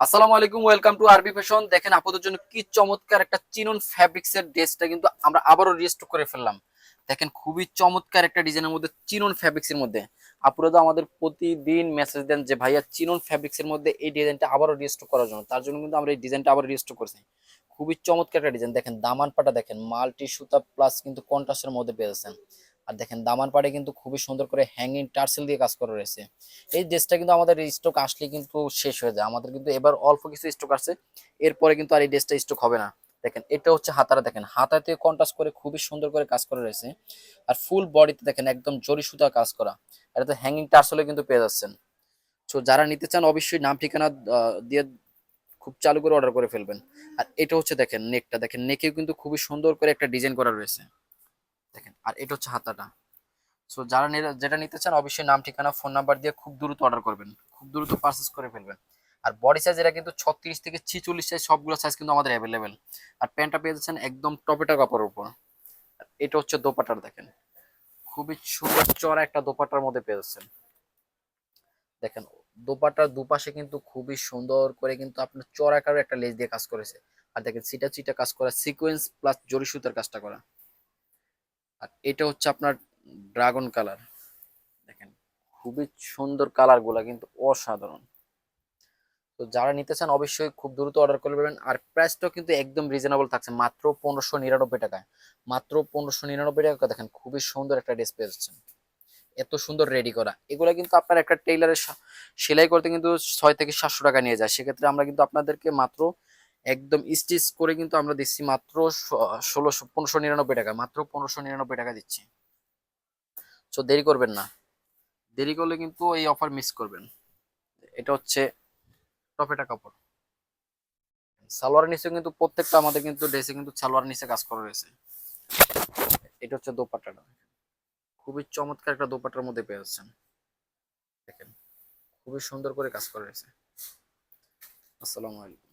আসসালামু আলাইকুম, welcome to আরবি ফ্যাশন। দেখেন আপুদের জন্য কি চমৎকার একটা চিনন ফ্যাব্রিক্স এর ড্রেসটা কিন্তু আমরা আবারও রিস্টক করে ফেললাম। দেখেন খুবই চমৎকার একটা ডিজাইনের মধ্যে চিনন ফ্যাব্রিক্স এর মধ্যে আপুরা তো আমাদের প্রতিদিন মেসেজ দেন যে ভাইয়া চিনন ফ্যাব্রিক্স এর মধ্যে এই ডিজাইনটা আবারও রিস্টক করার জন্য, তার জন্য কিন্তু আমরা এই ডিজাইনটা আবার রিস্টক করছি। খুবই চমৎকার একটা ডিজাইন। দেখেন দামান পাটা দেখেন মাল্টি সুতা প্লাস কিন্তু কন্ট্রাস্টের মধ্যে পেয়েছেন। আর দেখেন দামান পাড়ে কিন্তু খুবই সুন্দর করে হ্যাঙ্গিং টার্সেল দিয়ে কাজ করা রয়েছে। এই ড্রেসটা কিন্তু আমাদের স্টক আসলে কিন্তু শেষ হয়ে যায়, আমাদের কিন্তু এবার অল্প কিছু স্টক আসছে, এরপরে কিন্তু আর এই ড্রেসটা স্টক হবে না। দেখেন এটা হচ্ছে হাতারা, দেখেন হাতাতে কন্ট্রাস্ট করে খুবই সুন্দর করে কাজ করা রয়েছে। আর ফুল বডিতে দেখেন একদম জরি সুতা কাজ করা। আর এটাতে হ্যাঙ্গিং টার্সেলও কিন্তু পেয়ে যাচ্ছেন। তো যারা নিতে চান অবশ্যই নাম ঠিকানা দিয়ে খুব চালু করে অর্ডার করে ফেলবেন। আর এটা হচ্ছে দেখেন নেকটা, দেখেন নেকেও কিন্তু খুবই সুন্দর করে একটা ডিজাইন করা রয়েছে। দেখেন আর এটা হচ্ছে হাতাটা। সো যারা যেটা নিতে চান অবশ্যই নাম ঠিকানা ফোন নাম্বার দিয়ে খুব দ্রুত অর্ডার করবেন, খুব দ্রুত পারচেস করে ফেলবেন। আর বডি সাইজ এরা কিন্তু 36 থেকে 46 সাইজ সবগুলো সাইজ কিন্তু আমাদের অ্যাভেলেবেল। আর প্যান্টটা পেয়ে যাচ্ছেন একদম টপেটা কাপড়ের উপর। আর এটা হচ্ছে দোপাট্টার, দেখেন খুবই সুন্দর চড়া একটা দোপাট্টার মধ্যে পেয়ে যাচ্ছেন। দেখেন দোপাট্টার দুপাশে কিন্তু খুবই সুন্দর করে কিন্তু আপনার চড়াকার একটা লেজ দিয়ে কাজ করেছে। আর দেখেন চিটা চিটা কাজ করা, সিকোয়েন্স প্লাস জরি সুতার কাজটা করা। আর এটা হচ্ছে আপনার ড্রাগন কালার। দেখেন খুবই সুন্দর, কালার গুলা কিন্তু অসাধারণ। তো যারা নিতে চান অবশ্যই খুব দ্রুত অর্ডার করবেন। আর প্রাইসটাও কিন্তু একদম রিজনেবল থাকছে, মাত্র 1599 টাকায়। মাত্র 1599 টাকা। দেখেন খুবই সুন্দর একটা ড্রেস পেয়ে যাচ্ছেন, এত সুন্দর রেডি করা। এগুলা কিন্তু আপনার একটা টেইলারের সেলাই করতে কিন্তু 600 থেকে 700 টাকা নিয়ে যায়, সেক্ষেত্রে আমরা কিন্তু আপনাদেরকে মাত্র একদম স্টিচ করে কিন্তু আমরা দিচ্ছি মাত্র 1599 টাকা, মাত্র 1599 টাকা দিচ্ছি। তো দেরি করবেন না, দেরি করলে কিন্তু এই অফার মিস করবেন। এটা হচ্ছে টপেটা কাপড়। সালোয়ারের নিচে কিন্তু প্রত্যেকটা আমাদের কিন্তু ড্রেসে কিন্তু সালোয়ারের নিচে কাজ করা রয়েছে। এটা হচ্ছে দোপাট্টাটা, খুবই চমৎকার একটা দোপাট্টার মধ্যে পেয়ে যাচ্ছেন। দেখেন খুবই সুন্দর করে কাজ করা রয়েছে। আসসালামু আলাইকুম।